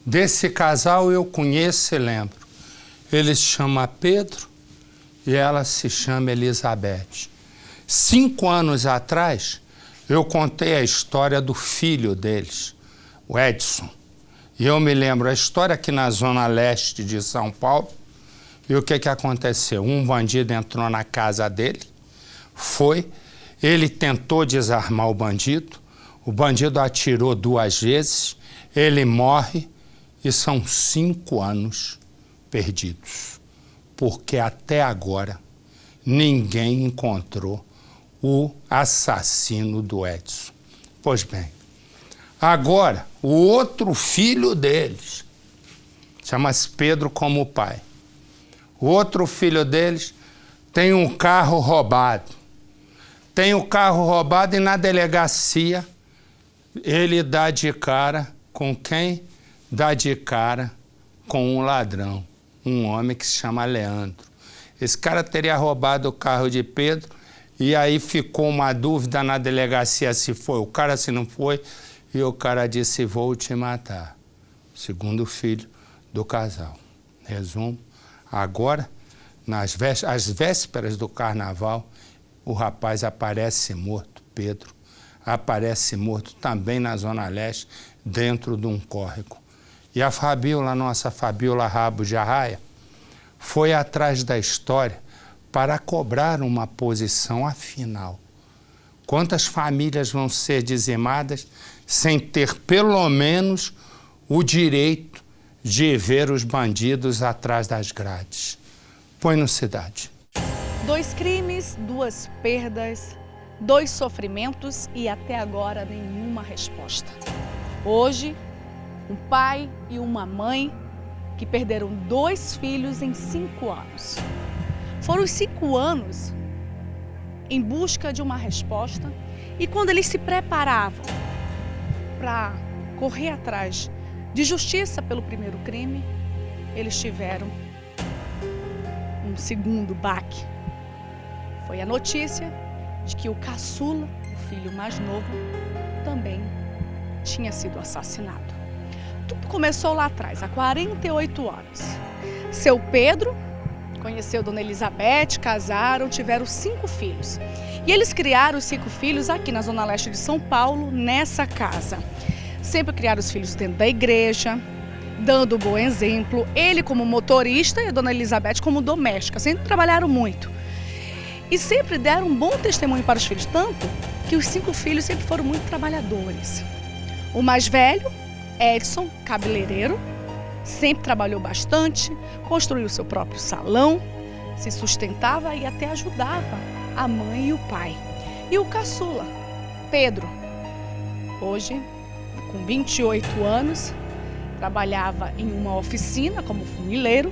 Desse casal eu conheço e lembro. Ele se chama Pedro e ela se chama Elizabeth. 5 anos atrás, eu contei a história do filho deles, o Edson. E eu me lembro a história aqui na zona leste de São Paulo. E o que aconteceu? Um bandido entrou na casa dele, ele tentou desarmar o bandido atirou 2 vezes, ele morre e são 5 anos perdidos. Porque até agora ninguém encontrou o assassino do Edson. Pois bem, agora o outro filho deles, chama-se Pedro como pai. O outro filho deles tem um carro roubado. Tem o carro roubado e na delegacia ele dá de cara com quem? Dá de cara com um ladrão, um homem que se chama Leandro. Esse cara teria roubado o carro de Pedro e aí ficou uma dúvida na delegacia se foi o cara, se não foi, e o cara disse: vou te matar. Segundo filho do casal. Resumo. Agora, às vésperas do carnaval, o rapaz aparece morto, Pedro, aparece morto também na Zona Leste, dentro de um córrego. E a Fabíola, nossa Fabíola Rabo de Arraia, foi atrás da história para cobrar uma posição afinal. Quantas famílias vão ser dizimadas sem ter pelo menos o direito de ver os bandidos atrás das grades? Põe no Cidade. 2 crimes, 2 perdas, 2 sofrimentos e até agora nenhuma resposta. Hoje, um pai e uma mãe que perderam 2 filhos em 5 anos. Foram os 5 anos em busca de uma resposta e quando eles se preparavam para correr atrás de justiça pelo primeiro crime, eles tiveram um segundo baque. Foi a notícia de que o caçula, o filho mais novo, também tinha sido assassinado. Tudo começou lá atrás, há 48 anos. Seu Pedro conheceu Dona Elizabeth, casaram, tiveram 5 filhos. E eles criaram os 5 filhos aqui na Zona Leste de São Paulo, nessa casa. Sempre criaram os filhos dentro da igreja, dando bom exemplo. Ele como motorista e a Dona Elizabeth como doméstica. Sempre trabalharam muito. E sempre deram um bom testemunho para os filhos. Tanto que os 5 filhos sempre foram muito trabalhadores. O mais velho, Edson, cabeleireiro, sempre trabalhou bastante, construiu seu próprio salão, se sustentava e até ajudava a mãe e o pai. E o caçula, Pedro, hoje, com 28 anos, trabalhava em uma oficina como funileiro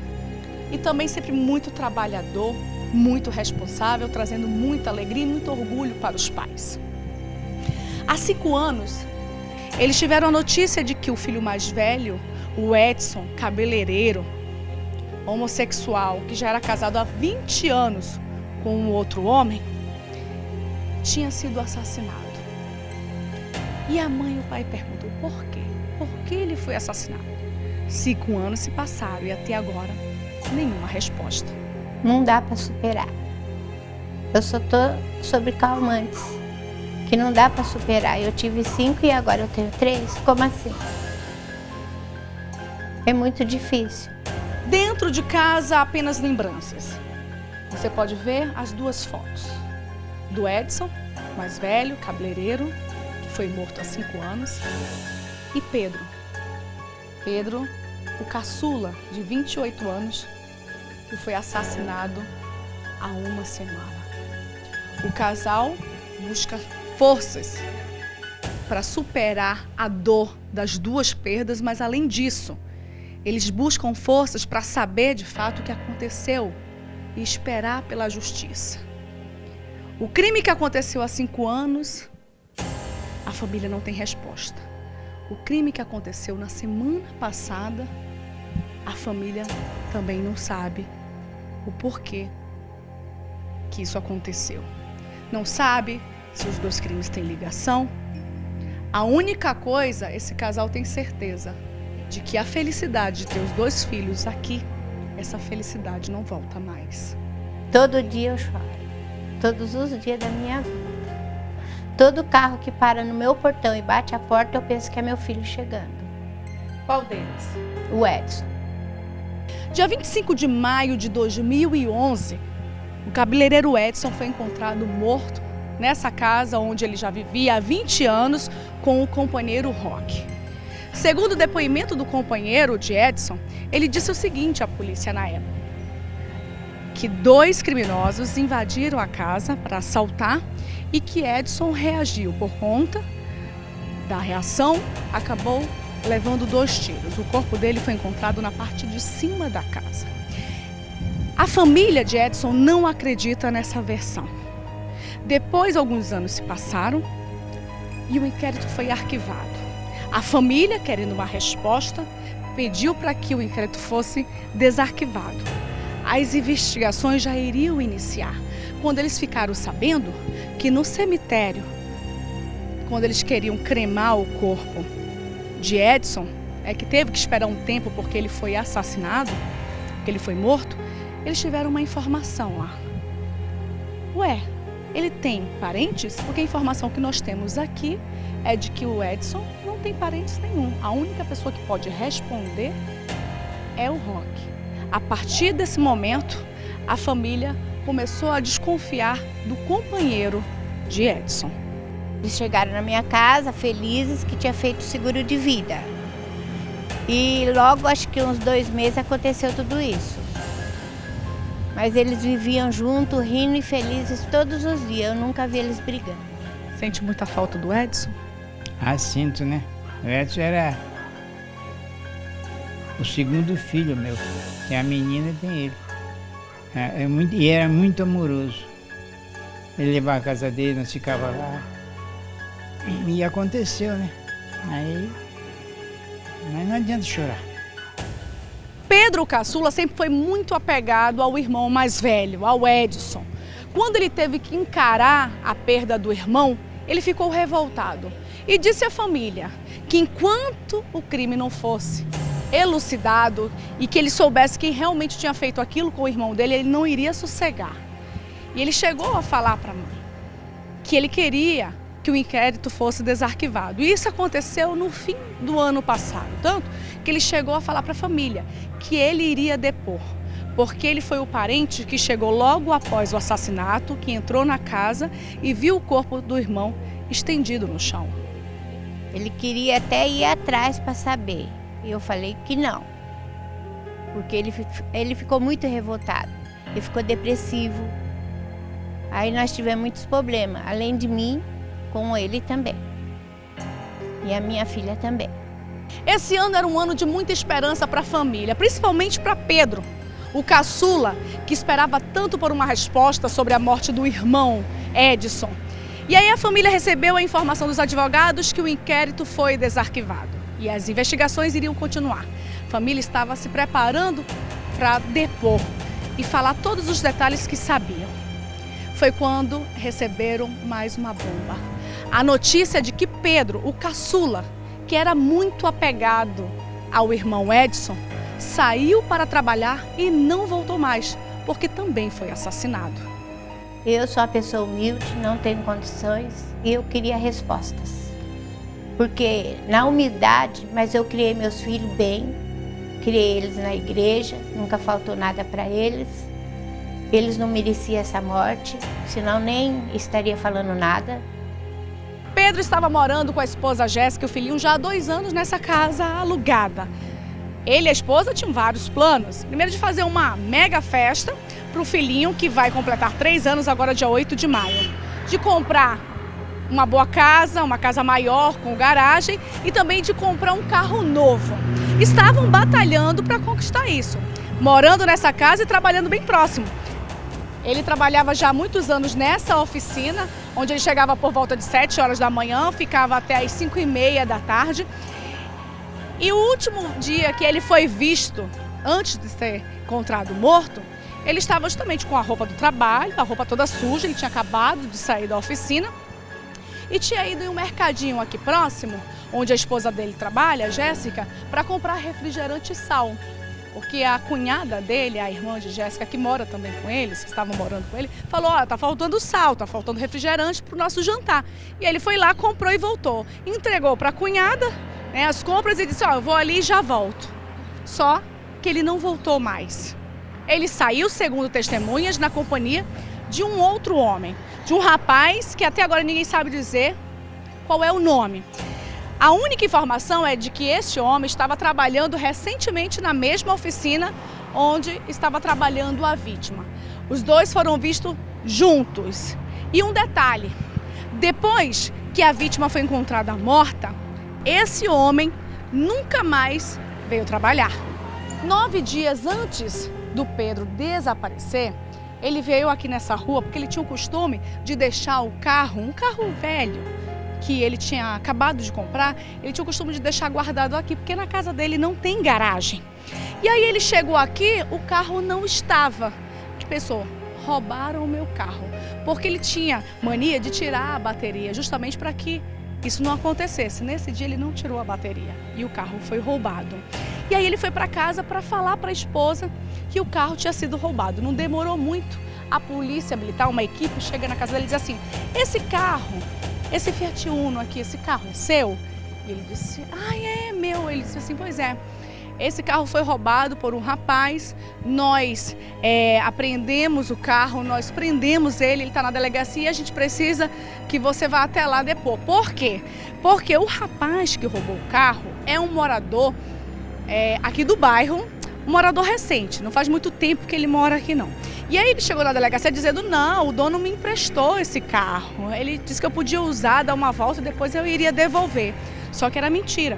e também sempre muito trabalhador, muito responsável, trazendo muita alegria e muito orgulho para os pais. Há 5 anos, eles tiveram a notícia de que o filho mais velho, o Edson, cabeleireiro, homossexual, que já era casado há 20 anos com um outro homem, tinha sido assassinado. E a mãe e o pai perguntam por quê? Por que ele foi assassinado? 5 anos se passaram e até agora nenhuma resposta. Não dá para superar. Eu só tô sobre calmantes, que não dá para superar. Eu tive 5 e agora eu tenho 3? Como assim? É muito difícil. Dentro de casa, apenas lembranças. Você pode ver as 2 fotos. Do Edson, mais velho, cabeleireiro, que foi morto há 5 anos. E Pedro. Pedro, o caçula, de 28 anos, que foi assassinado há 1 semana. O casal busca forças para superar a dor das 2 perdas, mas além disso, eles buscam forças para saber de fato o que aconteceu e esperar pela justiça. O crime que aconteceu há 5 anos, a família não tem resposta. O crime que aconteceu na semana passada, a família também não sabe o porquê que isso aconteceu. Não sabe se os 2 crimes têm ligação. A única coisa, esse casal tem certeza, de que a felicidade de ter os 2 filhos aqui, essa felicidade não volta mais. Todo dia eu choro, todos os dias da minha vida. Todo carro que para no meu portão e bate a porta, eu penso que é meu filho chegando. Qual deles? O Edson. Dia 25 de maio de 2011, o cabeleireiro Edson foi encontrado morto nessa casa onde ele já vivia há 20 anos com o companheiro Roque. Segundo o depoimento do companheiro de Edson, ele disse o seguinte à polícia na época: que 2 criminosos invadiram a casa para assaltar e que Edson reagiu. Por conta da reação, acabou levando 2 tiros. O corpo dele foi encontrado na parte de cima da casa. A família de Edson não acredita nessa versão. Depois, alguns anos se passaram e o inquérito foi arquivado. A família, querendo uma resposta, pediu para que o inquérito fosse desarquivado. As investigações já iriam iniciar, quando eles ficaram sabendo que no cemitério, quando eles queriam cremar o corpo de Edson, que teve que esperar um tempo porque ele foi assassinado, porque ele foi morto, eles tiveram uma informação lá. Ué, ele tem parentes? Porque a informação que nós temos aqui é de que o Edson não tem parentes nenhum. A única pessoa que pode responder é o Roque. A partir desse momento, a família começou a desconfiar do companheiro de Edson. Eles chegaram na minha casa felizes que tinha feito seguro de vida. E logo, acho que uns 2 meses, aconteceu tudo isso. Mas eles viviam juntos, rindo e felizes todos os dias. Eu nunca vi eles brigando. Sente muita falta do Edson? Ah, sinto, né? O Edson era o segundo filho meu. Tem a menina e tem ele. E era muito amoroso. Ele levava a casa dele, nós ficava lá. E aconteceu, né? Mas não adianta chorar. Pedro Caçula sempre foi muito apegado ao irmão mais velho, ao Edson. Quando ele teve que encarar a perda do irmão, ele ficou revoltado e disse à família que enquanto o crime não fosse elucidado e que ele soubesse que realmente tinha feito aquilo com o irmão dele, ele não iria sossegar. E ele chegou a falar para a mãe que ele queria que o inquérito fosse desarquivado. E isso aconteceu no fim do ano passado, tanto que ele chegou a falar para a família que ele iria depor, porque ele foi o parente que chegou logo após o assassinato, que entrou na casa e viu o corpo do irmão estendido no chão. Ele queria até ir atrás para saber. E eu falei que não, porque ele ficou muito revoltado, ele ficou depressivo. Aí nós tivemos muitos problemas, além de mim, com ele também. E a minha filha também. Esse ano era um ano de muita esperança para a família, principalmente para Pedro, o caçula, que esperava tanto por uma resposta sobre a morte do irmão Edson. E aí a família recebeu a informação dos advogados que o inquérito foi desarquivado e as investigações iriam continuar. A família estava se preparando para depor e falar todos os detalhes que sabiam. Foi quando receberam mais uma bomba. A notícia de que Pedro, o caçula, que era muito apegado ao irmão Edson, saiu para trabalhar e não voltou mais, porque também foi assassinado. Eu sou uma pessoa humilde, não tenho condições e eu queria respostas. Porque na humildade, mas eu criei meus filhos bem, criei eles na igreja, nunca faltou nada para eles. Eles não mereciam essa morte, senão nem estaria falando nada. Pedro estava morando com a esposa Jéssica e o filhinho já há 2 anos nessa casa alugada. Ele e a esposa tinham vários planos. Primeiro de fazer uma mega festa para o filhinho que vai completar 3 anos agora dia 8 de maio. De comprar uma boa casa, uma casa maior com garagem e também de comprar um carro novo. Estavam batalhando para conquistar isso, morando nessa casa e trabalhando bem próximo. Ele trabalhava já há muitos anos nessa oficina, onde ele chegava por volta de 7 horas da manhã, ficava até as 5h30 da tarde. E o último dia que ele foi visto, antes de ser encontrado morto, ele estava justamente com a roupa do trabalho, a roupa toda suja, ele tinha acabado de sair da oficina e tinha ido em um mercadinho aqui próximo, onde a esposa dele trabalha, Jéssica, para comprar refrigerante e sal. Porque a cunhada dele, a irmã de Jéssica, que mora também com eles, que estavam morando com ele, falou, ó, tá faltando sal, tá faltando refrigerante pro nosso jantar. E ele foi lá, comprou e voltou. Entregou para a cunhada, né, as compras e disse, ó, eu vou ali e já volto. Só que ele não voltou mais. Ele saiu, segundo testemunhas, na companhia de um outro homem, de um rapaz que até agora ninguém sabe dizer qual é o nome. A única informação é de que este homem estava trabalhando recentemente na mesma oficina onde estava trabalhando a vítima. Os dois foram vistos juntos. E um detalhe, depois que a vítima foi encontrada morta, esse homem nunca mais veio trabalhar. 9 dias antes do Pedro desaparecer, ele veio aqui nessa rua porque ele tinha o costume de deixar o carro, um carro velho, que ele tinha acabado de comprar, ele tinha o costume de deixar guardado aqui, porque na casa dele não tem garagem. E aí ele chegou aqui, o carro não estava. Que pessoa? Roubaram o meu carro, porque ele tinha mania de tirar a bateria, justamente para que isso não acontecesse. Nesse dia ele não tirou a bateria e o carro foi roubado. E aí ele foi para casa para falar para a esposa que o carro tinha sido roubado. Não demorou muito. A polícia militar, uma equipe, chega na casa dele e diz assim, esse carro, esse Fiat Uno aqui, esse carro é seu? E ele disse, é meu. Ele disse assim, pois é. Esse carro foi roubado por um rapaz, nós apreendemos o carro, nós prendemos ele está na delegacia e a gente precisa que você vá até lá depor. Por quê? Porque o rapaz que roubou o carro é um morador aqui do bairro, um morador recente, não faz muito tempo que ele mora aqui não. E aí ele chegou na delegacia dizendo, não, o dono me emprestou esse carro, ele disse que eu podia usar, dar uma volta e depois eu iria devolver, só que era mentira.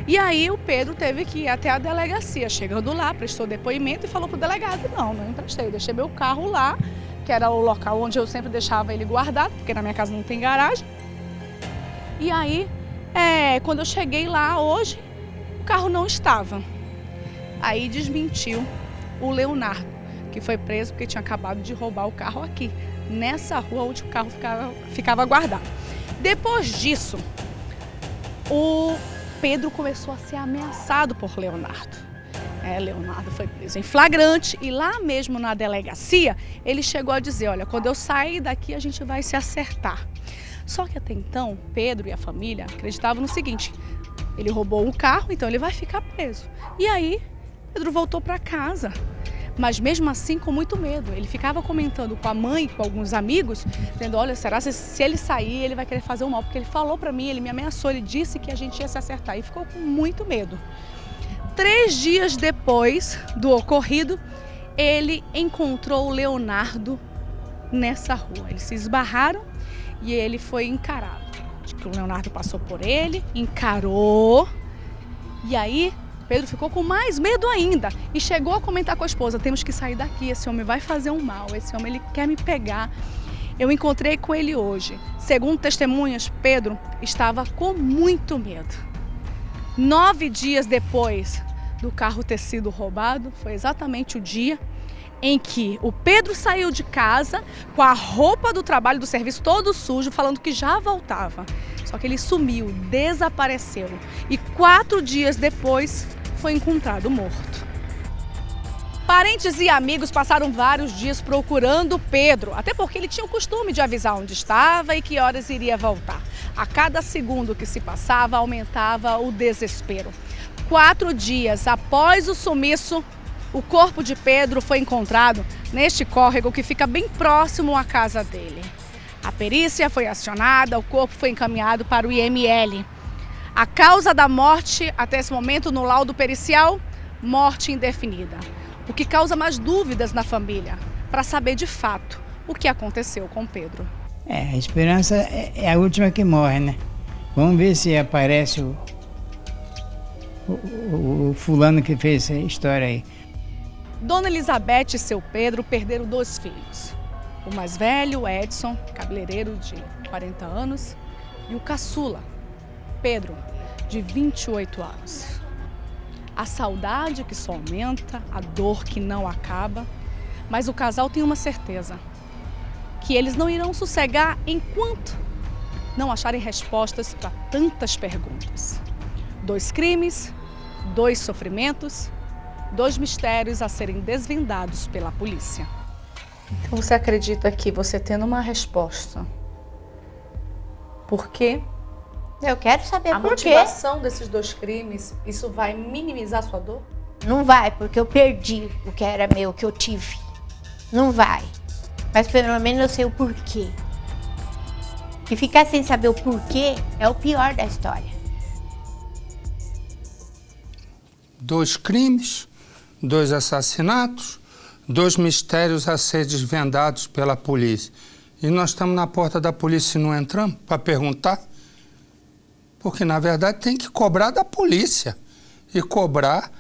E aí o Pedro teve que ir até a delegacia, chegando lá, prestou depoimento e falou pro delegado, não emprestei, eu deixei meu carro lá, que era o local onde eu sempre deixava ele guardado, porque na minha casa não tem garagem. E aí, quando eu cheguei lá hoje, o carro não estava. Aí desmentiu o Leonardo, que foi preso porque tinha acabado de roubar o carro aqui, nessa rua onde o carro ficava guardado. Depois disso, o Pedro começou a ser ameaçado por Leonardo. Leonardo foi preso em flagrante e lá mesmo na delegacia, ele chegou a dizer, olha, quando eu sair daqui a gente vai se acertar. Só que até então, Pedro e a família acreditavam no seguinte, ele roubou um carro, então ele vai ficar preso. E aí, Pedro voltou para casa, mas mesmo assim com muito medo. Ele ficava comentando com a mãe, com alguns amigos, dizendo, olha, será que se ele sair, ele vai querer fazer o mal? Porque ele falou para mim, ele me ameaçou, ele disse que a gente ia se acertar e ficou com muito medo. 3 dias depois do ocorrido, ele encontrou o Leonardo nessa rua. Eles se esbarraram e ele foi encarado. O Leonardo passou por ele, encarou e aí Pedro ficou com mais medo ainda e chegou a comentar com a esposa, temos que sair daqui, esse homem vai fazer um mal, esse homem ele quer me pegar. Eu encontrei com ele hoje. Segundo testemunhas, Pedro estava com muito medo. 9 dias depois do carro ter sido roubado, foi exatamente o dia em que o Pedro saiu de casa com a roupa do trabalho, do serviço todo sujo, falando que já voltava. Só que ele sumiu, desapareceu e 4 dias depois foi encontrado morto. Parentes e amigos passaram vários dias procurando Pedro, até porque ele tinha o costume de avisar onde estava e que horas iria voltar. A cada segundo que se passava, aumentava o desespero. 4 dias após o sumiço, o corpo de Pedro foi encontrado neste córrego que fica bem próximo à casa dele. A perícia foi acionada, o corpo foi encaminhado para o IML. A causa da morte, até esse momento, no laudo pericial, morte indefinida. O que causa mais dúvidas na família, para saber de fato o que aconteceu com Pedro. A esperança é a última que morre, né? Vamos ver se aparece o fulano que fez essa história aí. Dona Elizabeth e seu Pedro perderam 2 filhos. O mais velho, Edson, cabeleireiro de 40 anos, e o caçula, Pedro, de 28 anos. A saudade que só aumenta, a dor que não acaba, mas o casal tem uma certeza, que eles não irão sossegar enquanto não acharem respostas para tantas perguntas. 2 crimes, 2 sofrimentos, 2 mistérios a serem desvendados pela polícia. Então você acredita que você tendo uma resposta, por quê? Eu quero saber por quê. A motivação desses 2 crimes, isso vai minimizar a sua dor? Não vai, porque eu perdi o que era meu, o que eu tive. Não vai. Mas pelo menos eu sei o porquê. E ficar sem saber o porquê é o pior da história. 2 crimes, 2 assassinatos, 2 mistérios a ser desvendados pela polícia. E nós estamos na porta da polícia e não entramos para perguntar? Porque, na verdade, tem que cobrar da polícia. E cobrar,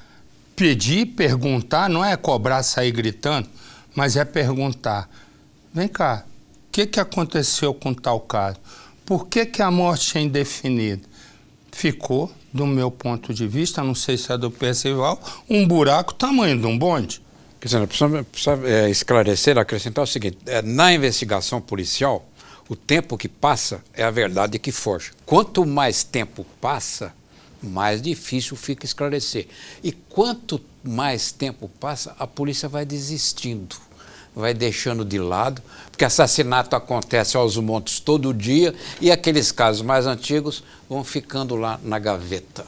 pedir, perguntar, não é cobrar, sair gritando, mas é perguntar. Vem cá, o que aconteceu com tal caso? Por que a morte é indefinida? Ficou, do meu ponto de vista, não sei se é do Percival, um buraco tamanho de um bonde. Cristiano, precisa esclarecer, acrescentar o seguinte, na investigação policial, o tempo que passa é a verdade que foge. Quanto mais tempo passa, mais difícil fica esclarecer. E quanto mais tempo passa, a polícia vai desistindo, vai deixando de lado, porque assassinato acontece aos montes todo dia e aqueles casos mais antigos vão ficando lá na gaveta.